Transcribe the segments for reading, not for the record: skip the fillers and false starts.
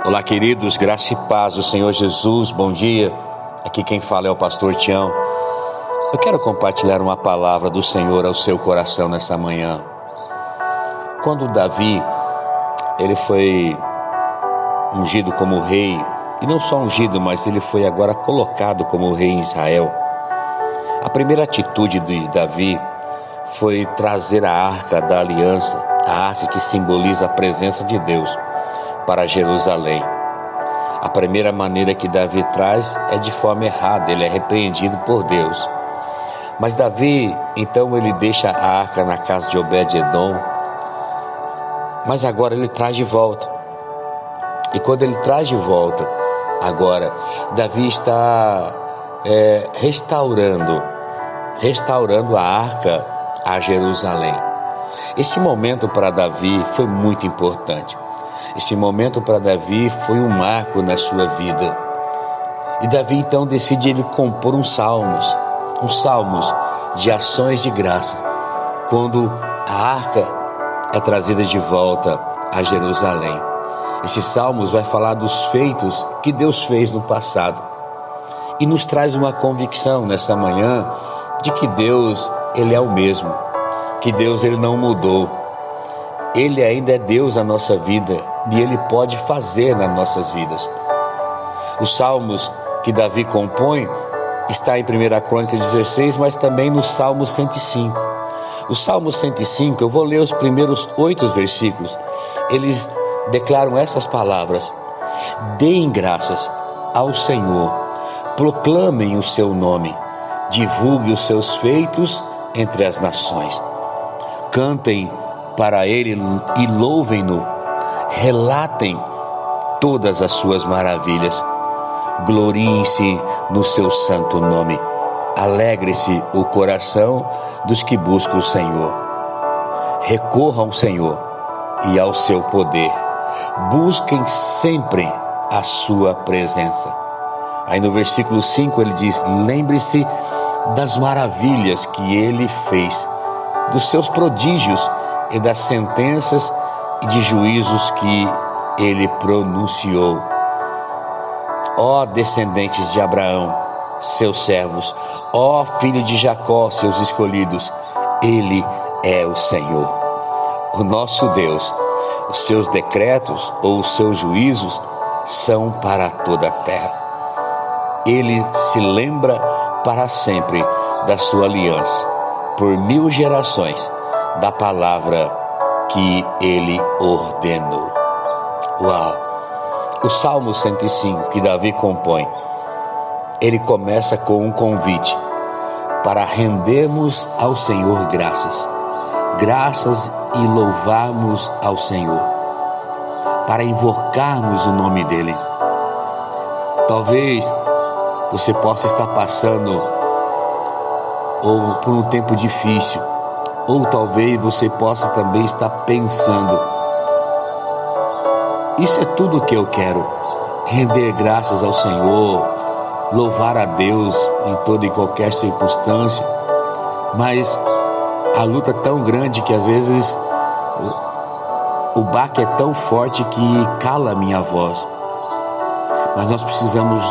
Olá, queridos, graça e paz do Senhor Jesus, bom dia. Aqui quem fala é o pastor Tião. Eu quero compartilhar uma palavra do Senhor ao seu coração nessa manhã. Quando Davi, ele foi ungido como rei, e não só ungido, mas ele foi agora colocado como rei em Israel. A primeira atitude de Davi foi trazer a arca da aliança, a arca que simboliza a presença de Deus, para Jerusalém. A primeira maneira que Davi traz é de forma errada, ele é repreendido por Deus. Mas Davi, então, ele deixa a arca na casa de Obed-edom, mas agora ele traz de volta. E quando ele traz de volta, agora, Davi está restaurando a arca a Jerusalém. Esse momento para Davi foi muito importante. Esse momento para Davi foi um marco na sua vida. E Davi então decide ele compor uns salmos de ações de graça, quando a arca é trazida de volta a Jerusalém. Esses salmos vai falar dos feitos que Deus fez no passado e nos traz uma convicção nessa manhã de que Deus, Ele é o mesmo, que Deus, Ele não mudou. Ele ainda é Deus na nossa vida e Ele pode fazer nas nossas vidas. Os salmos que Davi compõe está em 1 Crônicas 16, mas também no Salmo 105. O Salmo 105, eu vou ler os primeiros 8 versículos. Eles declaram essas palavras: deem graças ao Senhor, proclamem o seu nome, divulguem os seus feitos entre as nações. Cantem para Ele e louvem-no, relatem todas as suas maravilhas, gloriem-se no seu santo nome, alegre-se o coração dos que buscam o Senhor, recorram ao Senhor e ao seu poder, busquem sempre a sua presença. Aí no versículo 5 ele diz: lembre-se das maravilhas que Ele fez, dos seus prodígios e das sentenças e de juízos que Ele pronunciou. Ó descendentes de Abraão, seus servos, ó filho de Jacó, seus escolhidos, Ele é o Senhor, o nosso Deus. Os seus decretos ou os seus juízos são para toda a terra. Ele se lembra para sempre da sua aliança, por 1000 gerações, da palavra que Ele ordenou. Uau! O Salmo 105 que Davi compõe, ele começa com um convite para rendermos ao Senhor graças e louvarmos ao Senhor, para invocarmos o nome dEle. Talvez você possa estar passando ou por um tempo difícil, ou talvez você possa também estar pensando: isso é tudo o que eu quero, render graças ao Senhor, louvar a Deus em toda e qualquer circunstância, mas a luta é tão grande que às vezes o baque é tão forte que cala a minha voz. Mas nós precisamos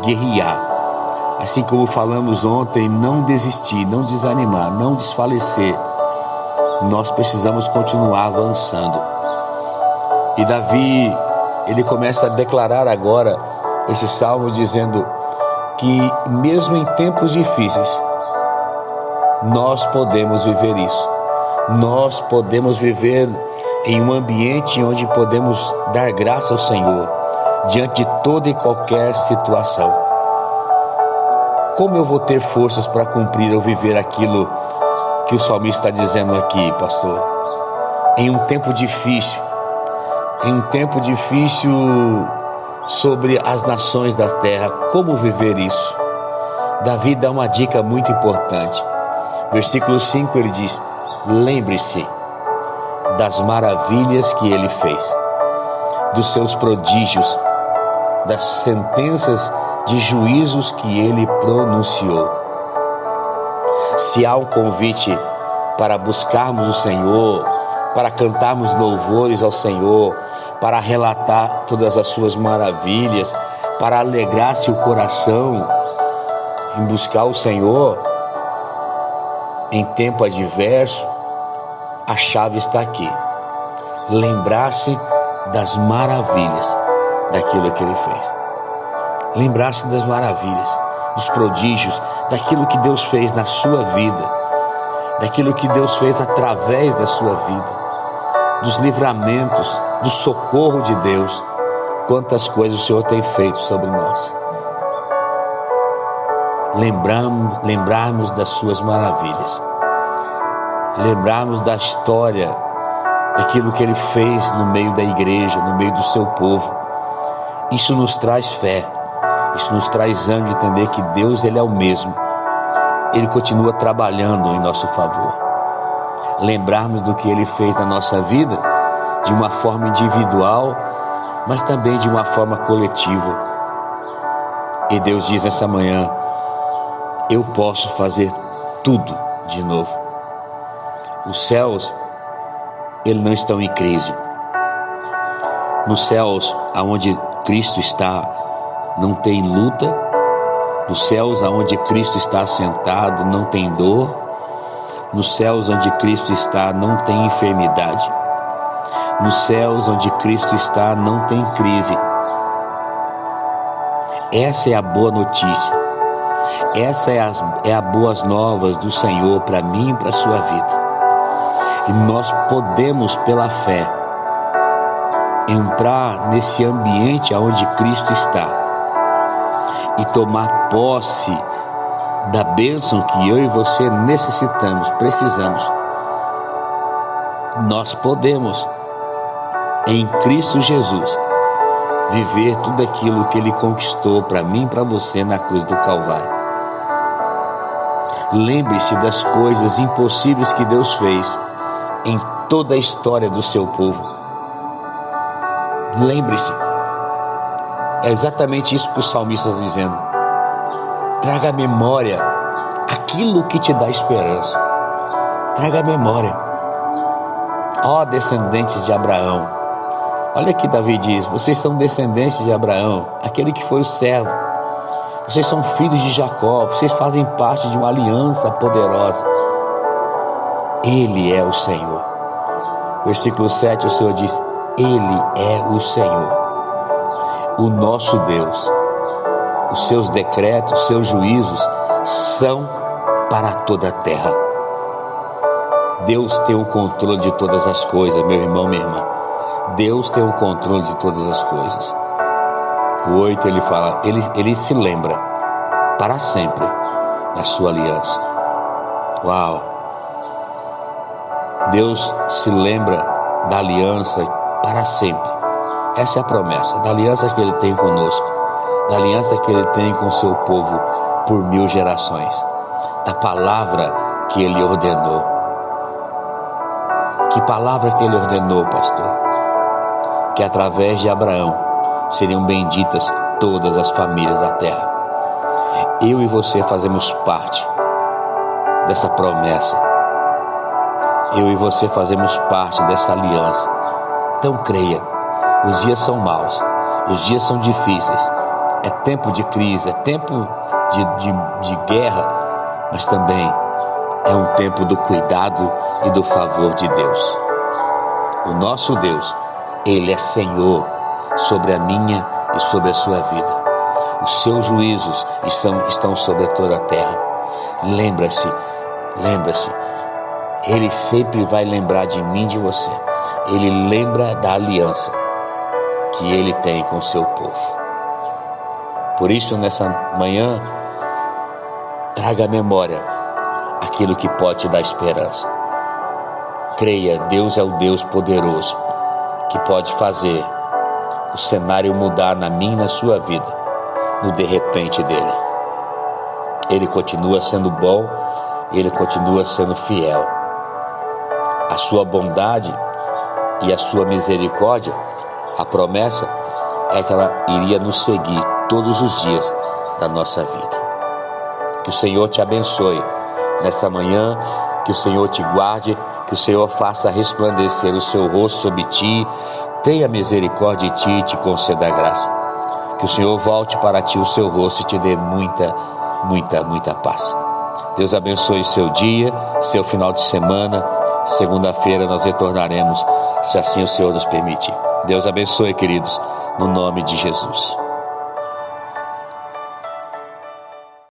guerrear, assim como falamos ontem, não desistir, não desanimar, não desfalecer. Nós precisamos continuar avançando. E Davi, ele começa a declarar agora esse salmo dizendo que mesmo em tempos difíceis, nós podemos viver isso. Nós podemos viver em um ambiente onde podemos dar graça ao Senhor, diante de toda e qualquer situação. Como eu vou ter forças para cumprir ou viver aquilo que o salmista está dizendo aqui, pastor? Em um tempo difícil, sobre as nações da terra, como viver isso? Davi dá uma dica muito importante. Versículo 5 ele diz: lembre-se das maravilhas que Ele fez, dos seus prodígios, das sentenças de juízos que Ele pronunciou. Se há um convite para buscarmos o Senhor, para cantarmos louvores ao Senhor, para relatar todas as suas maravilhas, para alegrar-se o coração em buscar o Senhor em tempo adverso, a chave está aqui. Lembrar-se das maravilhas daquilo que Ele fez. Lembrar-se das maravilhas, dos prodígios, daquilo que Deus fez na sua vida, daquilo que Deus fez através da sua vida, dos livramentos, do socorro de Deus. Quantas coisas o Senhor tem feito sobre nós. Lembrarmos das suas maravilhas, lembrarmos da história, daquilo que Ele fez no meio da igreja, no meio do seu povo. Isso nos traz fé, isso nos traz ânimo de entender que Deus, Ele é o mesmo. Ele continua trabalhando em nosso favor. Lembrarmos do que Ele fez na nossa vida, de uma forma individual, mas também de uma forma coletiva. E Deus diz nessa manhã: eu posso fazer tudo de novo. Os céus, eles não estão em crise. Nos céus, aonde Cristo está, não tem luta. Nos céus, aonde Cristo está assentado, não tem dor. Nos céus, onde Cristo está, não tem enfermidade. Nos céus, onde Cristo está, não tem crise. Essa é a boa notícia. Essa é a boas novas do Senhor para mim e para a sua vida. E nós podemos, pela fé, entrar nesse ambiente onde Cristo está e tomar posse da bênção que eu e você necessitamos, precisamos. Nós podemos, em Cristo Jesus, viver tudo aquilo que Ele conquistou para mim e para você na cruz do Calvário. Lembre-se das coisas impossíveis que Deus fez em toda a história do seu povo. Lembre-se. É exatamente isso que o salmista está dizendo. Traga à memória aquilo que te dá esperança. Traga à memória. Ó descendentes de Abraão. Olha que Davi diz: vocês são descendentes de Abraão, aquele que foi o servo. Vocês são filhos de Jacó, vocês fazem parte de uma aliança poderosa. Ele é o Senhor. Versículo 7, o Senhor diz: Ele é o Senhor, o nosso Deus. Os seus decretos, os seus juízos são para toda a terra. Deus tem o controle de todas as coisas, meu irmão, minha irmã. Deus tem o controle de todas as coisas. O 8 ele fala, ele se lembra para sempre da sua aliança. Uau! Deus se lembra da aliança para sempre. Essa é a promessa, da aliança que Ele tem conosco, da aliança que Ele tem com o seu povo por 1000 gerações, da palavra que Ele ordenou. Que palavra que Ele ordenou, pastor? Que através de Abraão seriam benditas todas as famílias da terra. Eu e você fazemos parte dessa promessa. Eu e você fazemos parte dessa aliança. Então creia, os dias são maus, os dias são difíceis, é tempo de crise, é tempo de guerra, mas também é um tempo do cuidado e do favor de Deus. O nosso Deus, Ele é Senhor sobre a minha e sobre a sua vida. Os seus juízos estão sobre toda a terra. Lembra-se, Ele sempre vai lembrar de mim e de você. Ele lembra da aliança que Ele tem com o seu povo. Por isso, nessa manhã, traga à memória aquilo que pode te dar esperança. Creia, Deus é o Deus poderoso que pode fazer o cenário mudar na minha e na sua vida, no de repente dele. Ele continua sendo bom, Ele continua sendo fiel. A sua bondade e a sua misericórdia, a promessa é que ela iria nos seguir todos os dias da nossa vida. Que o Senhor te abençoe nessa manhã, que o Senhor te guarde, que o Senhor faça resplandecer o seu rosto sobre ti, tenha misericórdia de ti e te conceda graça. Que o Senhor volte para ti o seu rosto e te dê muita, muita, muita paz. Deus abençoe seu dia, seu final de semana. Segunda-feira nós retornaremos, se assim o Senhor nos permitir. Deus abençoe, queridos, no nome de Jesus.